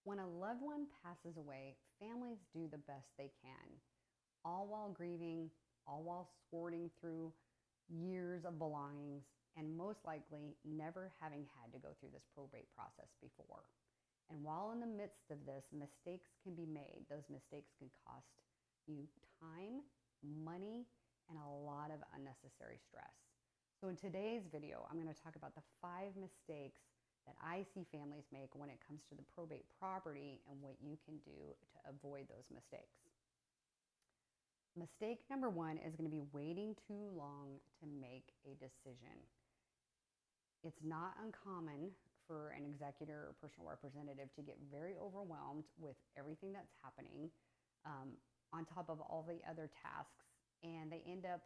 When a loved one passes away, families do the best they can, all while grieving, all while sorting through years of belongings, and most likely never having had to go through this probate process before. And while in the midst of this, mistakes can be made. Those mistakes can cost you time, money, and a lot of unnecessary stress. So in today's video, I'm going to talk about the 5 mistakes that I see families make when it comes to the probate property and what you can do to avoid those mistakes. Mistake number 1 is going to be waiting too long to make a decision. It's not uncommon for an executor or personal representative to get very overwhelmed with everything that's happening on top of all the other tasks, and they end up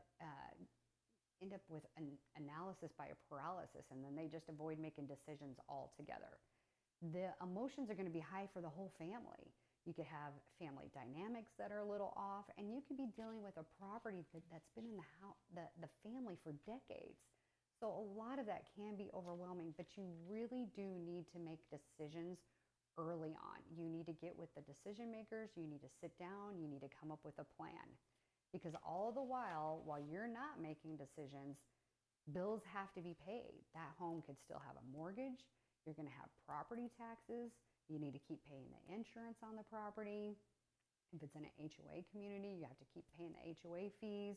with an analysis by a paralysis, and then they just avoid making decisions altogether. The emotions are going to be high for the whole family. You could have family dynamics that are a little off, and you could be dealing with a property that's been in the house, the family for decades. So a lot of that can be overwhelming, but you really do need to make decisions early on. You need to get with the decision makers, you need to sit down, you need to come up with a plan. Because all the while you're not making decisions, bills have to be paid. That home could still have a mortgage. You're going to have property taxes. You need to keep paying the insurance on the property. If it's in an HOA community, you have to keep paying the HOA fees.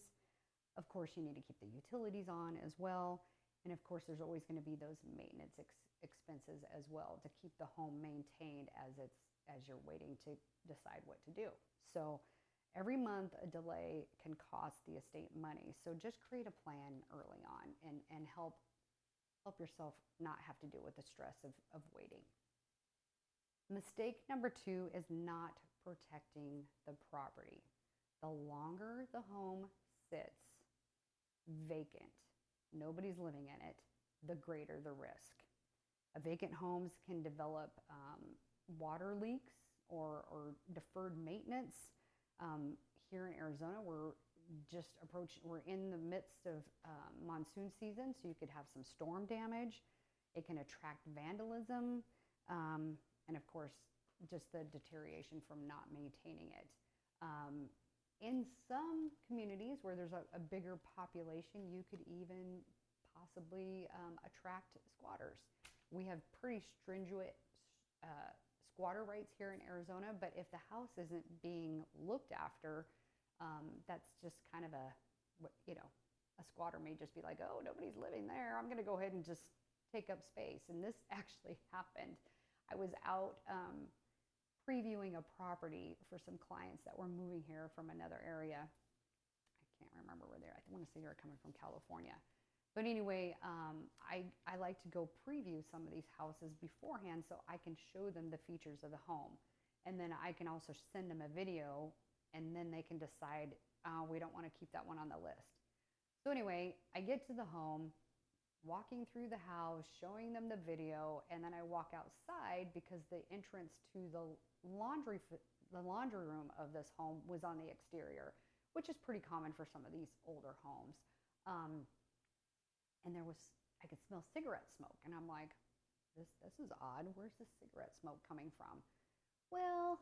Of course, you need to keep the utilities on as well. And of course, there's always going to be those maintenance expenses as well to keep the home maintained as you're waiting to decide what to do. So every month, a delay can cost the estate money. So just create a plan early on and help yourself not have to deal with the stress of waiting. Mistake number 2 is not protecting the property. The longer the home sits vacant, nobody's living in it, the greater the risk. Vacant homes can develop water leaks or deferred maintenance. Here in Arizona, we're in the midst of monsoon season, so you could have some storm damage. It can attract vandalism, and of course, just the deterioration from not maintaining it. In some communities where there's a bigger population, you could even possibly attract squatters. We have pretty stringent squatter rights here in Arizona, but if the house isn't being looked after, that's just kind of a squatter may just be like, oh, nobody's living there, I'm going to go ahead and just take up space. And this actually happened. I was out previewing a property for some clients that were moving here from another area. I can't remember where they're. I want to say they're coming from California. But anyway, I like to go preview some of these houses beforehand so I can show them the features of the home. And then I can also send them a video, and then they can decide, we don't want to keep that one on the list. So anyway, I get to the home, walking through the house, showing them the video, and then I walk outside because the entrance to the laundry room of this home was on the exterior, which is pretty common for some of these older homes. And I could smell cigarette smoke, and I'm like, this is odd. Where's the cigarette smoke coming from? Well,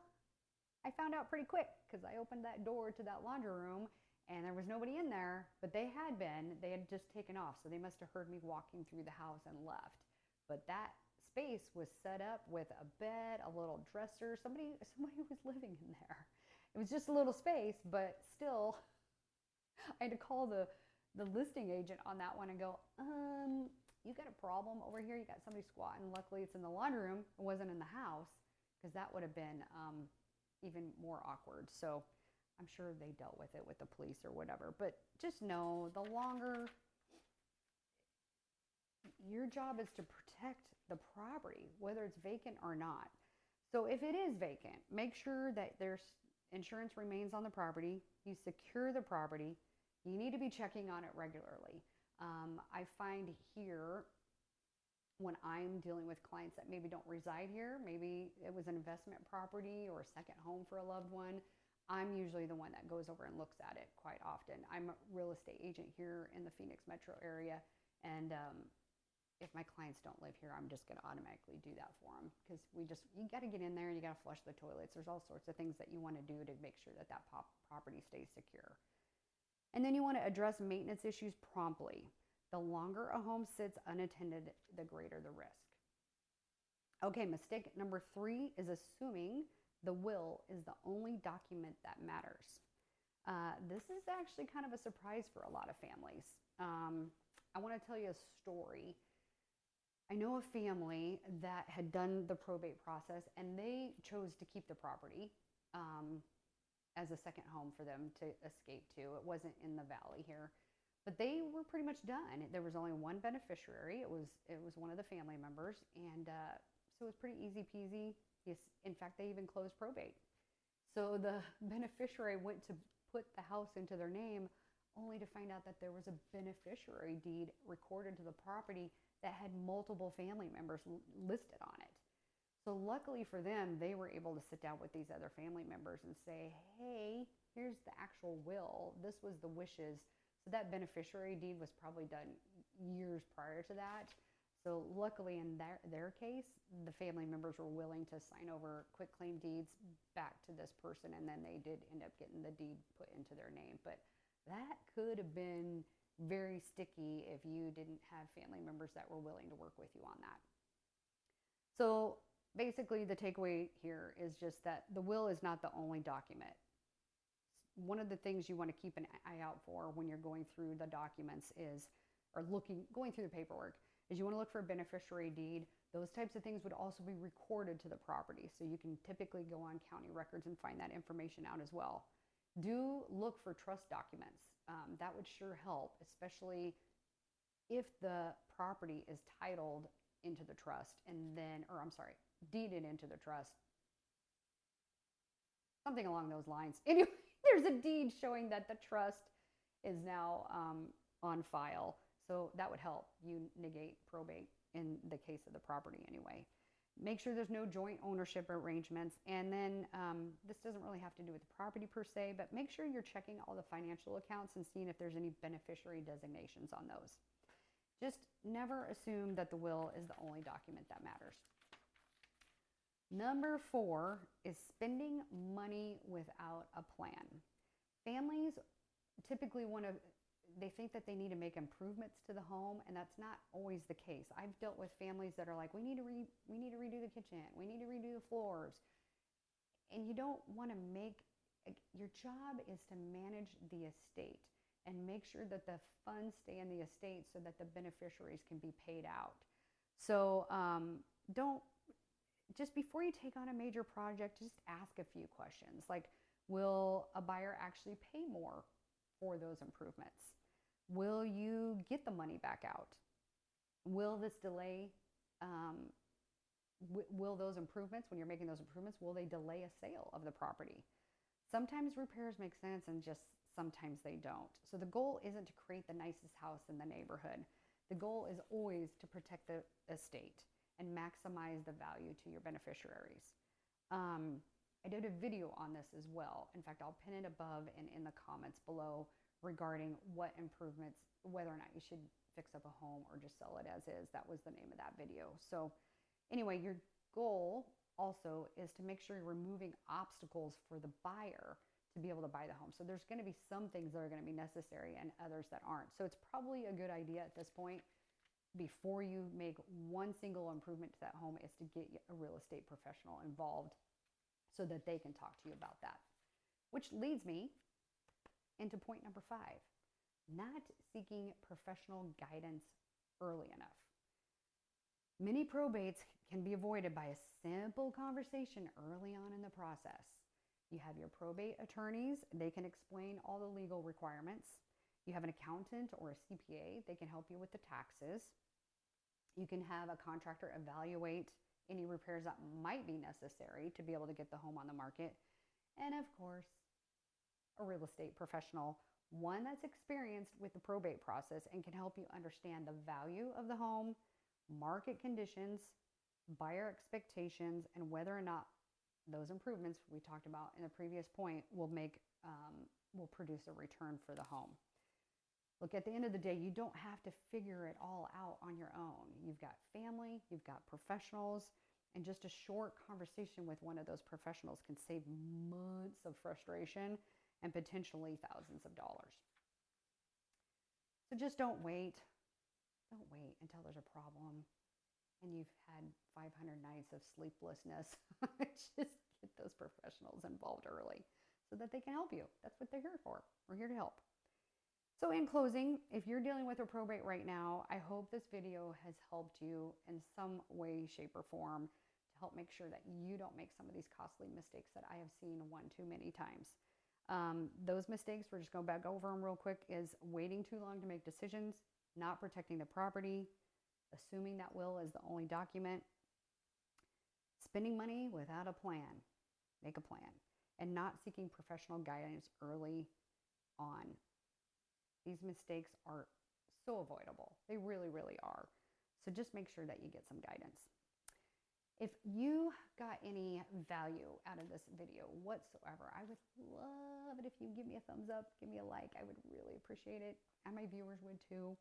I found out pretty quick because I opened that door to that laundry room and there was nobody in there, but they had just taken off. So they must have heard me walking through the house and left. But that space was set up with a bed, a little dresser. Somebody was living in there. It was just a little space, but still, I had to call the listing agent on that one and go, you got a problem over here? You got somebody squatting. Luckily, it's in the laundry room. It wasn't in the house, because that would have been even more awkward. So I'm sure they dealt with it with the police or whatever. But just know, the longer, your job is to protect the property, whether it's vacant or not. So if it is vacant, make sure that there's insurance remains on the property. You secure the property. You need to be checking on it regularly. I find here, when I'm dealing with clients that maybe don't reside here, maybe it was an investment property or a second home for a loved one, I'm usually the one that goes over and looks at it quite often. I'm a real estate agent here in the Phoenix metro area, and if my clients don't live here, I'm just going to automatically do that for them, because you got to get in there and you got to flush the toilets. There's all sorts of things that you want to do to make sure that property stays secure. And then you want to address maintenance issues promptly. The longer a home sits unattended, the greater the risk. Okay, mistake number 3 is assuming the will is the only document that matters. This is actually kind of a surprise for a lot of families. I want to tell you a story. I know a family that had done the probate process, and they chose to keep the property as a second home for them to escape to. It wasn't in the valley here, but they were pretty much done. There was only one beneficiary. It was one of the family members, and so it was pretty easy peasy. Yes, in fact, they even closed probate. So the beneficiary went to put the house into their name, only to find out that there was a beneficiary deed recorded to the property that had multiple family members listed on it. So luckily for them, they were able to sit down with these other family members and say, hey, here's the actual will. This was the wishes. So that beneficiary deed was probably done years prior to that. So luckily in their case, the family members were willing to sign over quitclaim deeds back to this person, and then they did end up getting the deed put into their name. But that could have been very sticky if you didn't have family members that were willing to work with you on that. So basically the takeaway here is just that the will is not the only document. One of the things you want to keep an eye out for when you're going through the documents going through the paperwork, is you want to look for a beneficiary deed. Those types of things would also be recorded to the property. So you can typically go on county records and find that information out as well. Do look for trust documents. That would sure help, especially if the property is titled into the trust deeded into the trust. Something along those lines. Anyway, there's a deed showing that the trust is now on file. So that would help you negate probate in the case of the property anyway. Make sure there's no joint ownership arrangements. And then this doesn't really have to do with the property per se, but make sure you're checking all the financial accounts and seeing if there's any beneficiary designations on those. Just never assume that the will is the only document that matters. Number 4 is spending money without a plan. Families typically they think that they need to make improvements to the home, and that's not always the case. I've dealt with families that are like, we need to redo the kitchen, we need to redo the floors. And you don't want to your job is to manage the estate and make sure that the funds stay in the estate so that the beneficiaries can be paid out. So just before you take on a major project, just ask a few questions like, will a buyer actually pay more for those improvements? Will you get the money back out? Will this delay, will those improvements, when you're making those improvements, will they delay a sale of the property? Sometimes repairs make sense and just sometimes they don't. So the goal isn't to create the nicest house in the neighborhood. The goal is always to protect the estate and maximize the value to your beneficiaries. I did a video on this as well. In fact, I'll pin it above and in the comments below regarding what improvements, whether or not you should fix up a home or just sell it as is. That was the name of that video. So anyway, your goal also is to make sure you're removing obstacles for the buyer to be able to buy the home. So there's going to be some things that are going to be necessary and others that aren't. So it's probably a good idea at this point, before you make one single improvement to that home, is to get a real estate professional involved so that they can talk to you about that. Which leads me into point number 5, not seeking professional guidance early enough. Many probates can be avoided by a simple conversation early on in the process. You have your probate attorneys, they can explain all the legal requirements. You have an accountant or a CPA, they can help you with the taxes. You can have a contractor evaluate any repairs that might be necessary to be able to get the home on the market. And of course, a real estate professional, one that's experienced with the probate process and can help you understand the value of the home, market conditions, buyer expectations, and whether or not those improvements we talked about in the previous point will produce a return for the home. Look, at the end of the day, you don't have to figure it all out on your own. You've got family, you've got professionals, and just a short conversation with one of those professionals can save months of frustration and potentially thousands of dollars. So just don't wait. Don't wait until there's a problem and you've had 500 nights of sleeplessness. Just get those professionals involved early so that they can help you. That's what they're here for. We're here to help. So in closing, if you're dealing with a probate right now, I hope this video has helped you in some way, shape, or form to help make sure that you don't make some of these costly mistakes that I have seen one too many times. Those mistakes, we're just going back over them real quick, is waiting too long to make decisions, not protecting the property, assuming that will is the only document, spending money without a plan. Make a plan. And not seeking professional guidance early on. These mistakes are so avoidable. They really, really are. So just make sure that you get some guidance. If you got any value out of this video whatsoever, I would love it if you give me a thumbs up, give me a like. I would really appreciate it. And my viewers would too.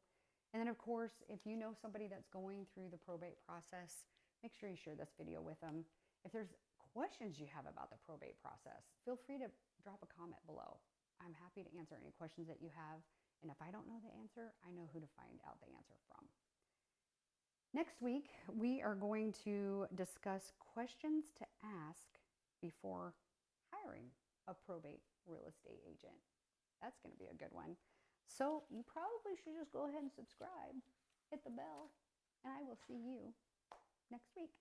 And then, of course, if you know somebody that's going through the probate process, make sure you share this video with them. If there's questions you have about the probate process, feel free to drop a comment below. I'm happy to answer any questions that you have. And if I don't know the answer, I know who to find out the answer from. Next week, we are going to discuss questions to ask before hiring a probate real estate agent. That's going to be a good one. So you probably should just go ahead and subscribe, hit the bell, and I will see you next week.